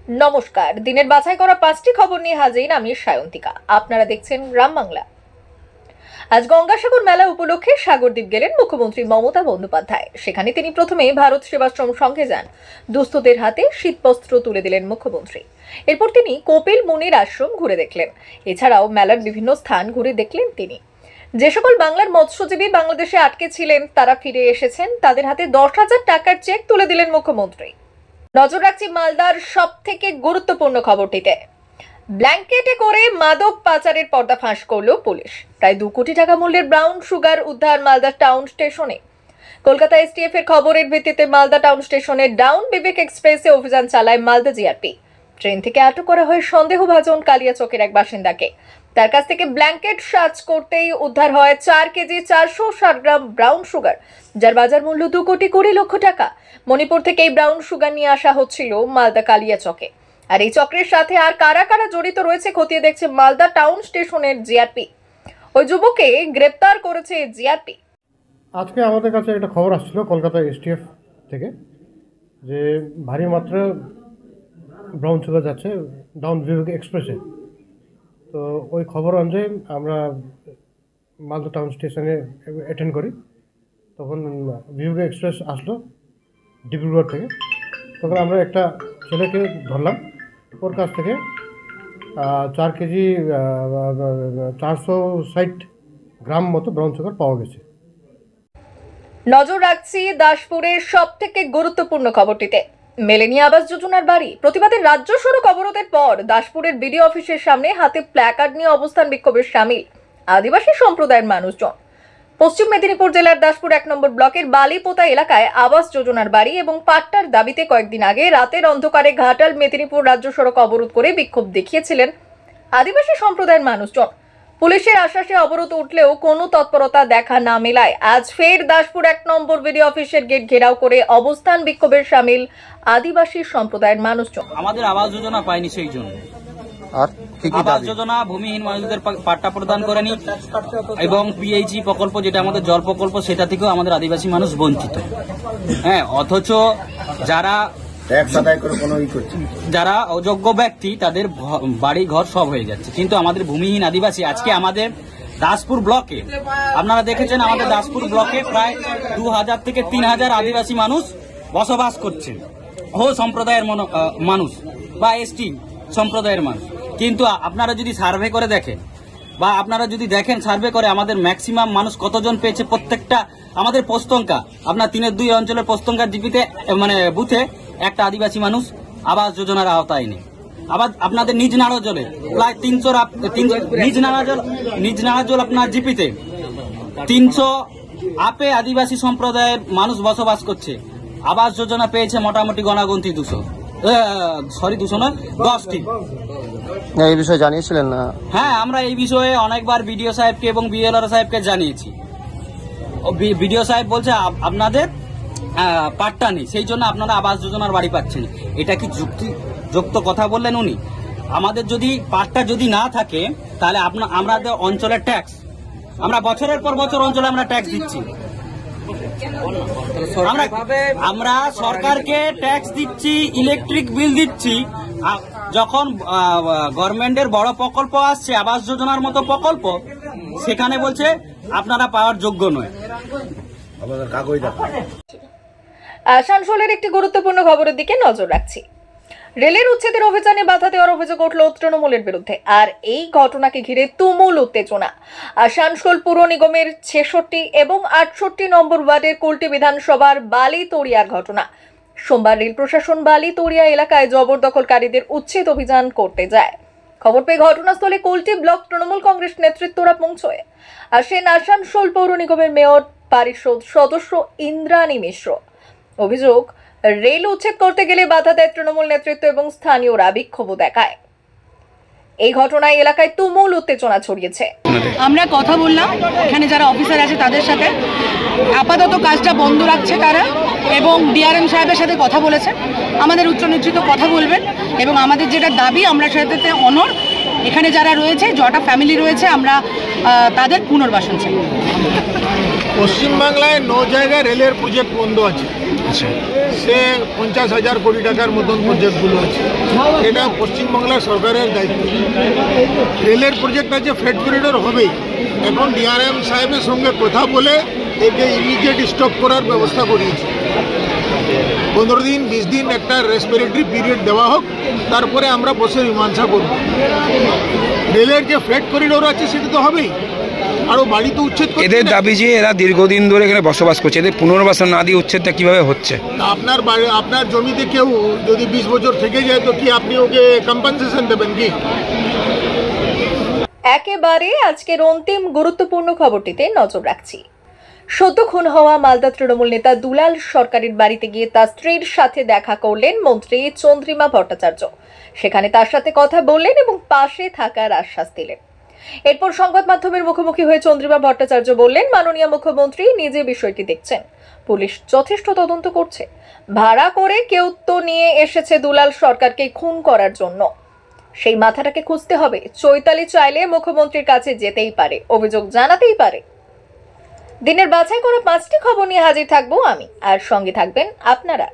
নমস্কার, দিনের বাছাই করা 5টি খবর নিয়ে হাজির আমি সায়ন্তিকা। আপনারা দেখছেন গ্রাম বাংলা। আজ গঙ্গাসাগর মেলা উপলক্ষে সাগরদ্বীপ গেলেন মুখ্যমন্ত্রী মমতা বন্দ্যোপাধ্যায়। সেখানে তিনি প্রথমে ভারত সেবাশ্রম সংঘে যান। দুস্থদের হাতে শীতবস্ত্র তুলে দিলেন মুখ্যমন্ত্রী। এরপর তিনি কপিল মুনির আশ্রম ঘুরে দেখলেন। এছাড়াও মেলার বিভিন্ন স্থান ঘুরে দেখলেন তিনি। যে সকল বাংলার মৎস্যজীবী বাংলাদেশে আটকে ছিলেন তারা ফিরে এসেছেন। তাদের হাতে 10,000 টাকার চেক তুলে দিলেন মুখ্যমন্ত্রী। নজর রাখছি মালদার সব থেকে গুরুত্বপূর্ণ খবরটিতে। ব্ল্যাঙ্কেটে করে মাদক পাচারের পর্দা ফাঁস করল পুলিশ। প্রায় 2 কোটি টাকা মূল্যের ব্রাউন সুগার উদ্ধার মালদা টাউন স্টেশনে। কলকাতা এসটিএফ এর খবরের ভিত্তিতে মালদা টাউন স্টেশনে ডাউন বিবেক এক্সপ্রেসে অভিযান চালায় মালদা জিআরপি। ট্রেন থেকে আটক করা হয় সন্দেহভাজন কালিয়াচকের এক বাসিন্দাকে। তার কাছ থেকে ব্ল্যাঙ্কেট সার্চ করতেই উদ্ধার হয় 4 কেজি 460 গ্রাম ব্রাউন সুগার, যার বাজার মূল্য 2 কোটি 20 লক্ষ টাকা। মণিপুর থেকে এই ব্রাউন সুগার নিয়ে আসা হচ্ছিল মালদা কালিয়াচকে। আর এই চক্রের সাথে আর কারা কারা জড়িত রয়েছে খতিয়ে দেখছে মালদা টাউন স্টেশনের জিআরপি। ওই যুবককে গ্রেপ্তার করেছে জিআরপি। আজকে আমাদের কাছে একটা খবর আসছিল কলকাতা এসটিএফ থেকে যে ভারী মাত্রা ব্রাউন সুগার যাচ্ছে ডাউন বিবেক এক্সপ্রেসে। তো ওই খবর অনুযায়ী আমরা মালদা টাউন স্টেশনে অ্যাটেন্ড করি। তখন বিবেক এক্সপ্রেস আসলো ডিব্রুগড় থেকে। তখন আমরা একটা ছেলেকে ধরলাম। ওর কাছ থেকে 4 কেজি 460 গ্রাম মতো ব্রাউন সুগার পাওয়া গেছে। নজর রাখছি দাসপুরের সব থেকে গুরুত্বপূর্ণ খবরটিতে। মেলেনি আবাস যোজনার বাড়ি প্রতিবাদে রাজ্য সড়ক অবরোধের পর দাসপুরের বিডিও অফিসের সামনে হাতে প্ল্যাকার্ড নিয়ে অবস্থান বিক্ষোভের সামিল আদিবাসী সম্প্রদায়ের মানুষজন। পশ্চিম মেদিনীপুর জেলার দাসপুর 1 নম্বর ব্লকের বালিপোতা এলাকায় আবাস যোজনার বাড়ি এবং পাট্টার দাবিতে কয়েকদিন আগে রাতের অন্ধকারে ঘাটাল মেদিনীপুর রাজ্য সড়ক অবরোধ করে বিক্ষোভ দেখিয়েছিলেন আদিবাসী সম্প্রদায়ের মানুষজন। পুলিশের আশ্বাসে অবরোধ উঠলেও কোনো তৎপরতা দেখা না মেলায় আজ ফের দাসপুর 1 নম্বর বিডিও অফিসের গেট ঘেরাও করে অবস্থান বিক্ষোভের সামিল আদিবাসী সম্প্রদায়ের মানুষজন। আমাদের আবাস যোজনা পাইনি, সেই জন্য আবাস যোজনা ভূমিহীন মানুষদের পাট্টা প্রদান করেনি এবং পিএইচই প্রকল্প যেটা আমাদের জল প্রকল্প সেটা থেকেও আমাদের আদিবাসী মানুষ বঞ্চিত। হ্যাঁ, অথচ যারা অযোগ্য ব্যক্তি তাদের বাড়ি ঘর সব হয়ে যাচ্ছে, কিন্তু আমাদের ভূমিহীন আদিবাসী আজকে আমাদের দাসপুর ব্লকে আপনারা দেখেছেন আমাদের দাসপুর ব্লকে প্রায় 2000 থেকে 3000 আদিবাসী মানুষ বসবাস করছেন, হো সম্প্রদায়ের মানুষ বা এসটি সম্প্রদায়ের মানুষ। কিন্তু আপনারা যদি সার্ভে করে দেখেন বা আপনারা যদি দেখেন সার্ভে করে আমাদের ম্যাক্সিমাম মানুষ কতজন পেয়েছে প্রত্যেকটা আমাদের পোস্তঙ্কা আপনার 3-2 অঞ্চলের পোস্তঙ্কার জিপিতে মানে বুথে একটা আদিবাসী মানুষ আবাস যোজনার আওতায় নেই। আবার আপনাদের নিজ নাড়াজলে প্রায় 300 নিজ নাড়াজল আপনার জিপিতে 300 আপে আদিবাসী সম্প্রদায়ের মানুষ বসবাস করছে। আবাস যোজনা পেয়েছে মোটামুটি গণাগুনতি 200 নয় 10টি। এই বিষয়ে জানিয়েছিলেন না? হ্যাঁ, আমরা এই বিষয়ে অনেকবার বিডিও সাহেবকে এবং বিএলআর সাহেবকে জানিয়েছি। বিডিও সাহেব বলছে আপনাদের পাট্টা নেই, সেই জন্য আপনারা আবাস যোজনার বাড়ি পাচ্ছেন। এটা কি যুক্ত কথা বললেন উনি? আমাদের যদি পাট্টা যদি না থাকে তাহলে আমাদের অঞ্চলের ট্যাক্স আমরা বছরের পর বছর অঞ্চলে আমরা ট্যাক্স দিচ্ছি। আমরা সরকারকে ট্যাক্স দিচ্ছি, ইলেকট্রিক বিল দিচ্ছি। যখন গভর্নমেন্টের বড় প্রকল্প আসছে আবাস যোজনার মতো প্রকল্প, সেখানে বলছে আপনারা পাওয়ার যোগ্য নয়। আসানসোলের একটি গুরুত্বপূর্ণ খবরের দিকে নজর রাখছি। রেলের উচ্ছেদের অভিযানে বাধা দেওয়ার অভিযোগ উঠল তৃণমূলের বিরুদ্ধে। আর এই ঘটনাকে ঘিরে তুমুল উত্তেজনা আসানসোল পুর নিগমের 66 এবং 68 নম্বর ওয়ার্ডের কুলটি বিধানসভার বালিতড়িয়ার ঘটনা। সোমবার রেল প্রশাসন বালিতড়িয়া এলাকায় জবরদখলকারীদের উচ্ছেদ অভিযান করতে যায়। খবর পেয়ে ঘটনাস্থলে কুলটি ব্লক তৃণমূল কংগ্রেস নেতৃত্বরা পৌঁছয়। আসেন আসানসোল পৌর নিগমের মেয়র পরিষদ সদস্য ইন্দ্রাণী মিশ্র। অভিযোগ, রেল উচ্ছেদ করতে গেলে বাধা দেয় তৃণমূল নেতৃত্ব এবং স্থানীয়রা বিক্ষোভ দেখায়। এই ঘটনায় এলাকায় তুমুল উত্তেজনা ছড়িয়েছে। আমরা কথা বললাম এখানে যারা অফিসার আছে তাদের সাথে, আপাতত কাজটা বন্ধ রাখছে তারা এবং ডিআরএম সাহেবের সাথে কথা বলেছে। আমাদের উচ্চ নেতৃত্ব কথা বলবেন এবং আমাদের যেটা দাবি আমরা সেটাতে অনড়। এখানে যারা রয়েছে, যটা ফ্যামিলি রয়েছে, আমরা তাদের পুনর্বাসন চাই। পশ্চিমবাংলায় 9 জায়গায় রেলের প্রজেক্ট বন্ধ আছে। দেশে 50,000 কোটি টাকার মতন প্রজেক্টগুলো আছে, এটা পশ্চিমবাংলার সরকারের দায়িত্ব। রেলের প্রজেক্ট আছে, ফ্রেট করিডোর হবেই। এখন ডিআরএম সাহেবের সঙ্গে কথা বলে একে ইমিডিয়েট স্টপ করার ব্যবস্থা করিয়েছে। 15 দিন 20 দিন একটা রেসপিরেটরি পিরিয়ড দেওয়া হোক, তারপরে আমরা বসে মীমাংসা করব। রেলের যে ফ্রেট করিডোর আছে সেটা তো হবেই, আরও বাড়ি তো উচ্ছেদ করতে এদের দাবি যে এরা দীর্ঘদিন ধরে এখানে বসবাস করছে, এদের পুনর্বাসন না দিয়ে উচ্ছেদটা কিভাবে হচ্ছে? আপনার বাড়ি, আপনার জমিতে কেউ যদি 20 বছর থেকে যায় তো কি আপনি ওকে কম্পেনসেশন দেবেন কি? একেবারে আজকের অন্তিম গুরুত্বপূর্ণ খবরটিতে নজর রাখছি। সদ্য খুন হওয়া মালদা তৃণমূল নেতা দুলাল সরকারের বাড়িতে গিয়ে তার স্ত্রীর সাথে দেখা করলেন মন্ত্রী চন্দ্রিমা ভট্টাচার্য। সেখানে তার সাথে কথা বললেন এবং পাশে থাকার আশ্বাস দিলেন। এরপর সংবাদ মাধ্যমের মুখোমুখি হয়ে চন্দ্রিমা ভট্টাচার্য বললেন, মাননীয় মুখ্যমন্ত্রী নিজে বিষয়টি দেখছেন, পুলিশ যথেষ্ট তদন্ত করছে। ভাড়া করে কেউ তো নিয়ে এসেছে দুলাল সরকারকে খুন করার জন্য, সেই মাথাটাকে খুঁজতে হবে। চৈতালি চাইলে মুখ্যমন্ত্রীর কাছে যেতেই পারে, অভিযোগ জানাতেই পারে। দিনের বাছাই করা 5টি খবর নিয়ে হাজির থাকবো আমি, আর সঙ্গে থাকবেন আপনারা।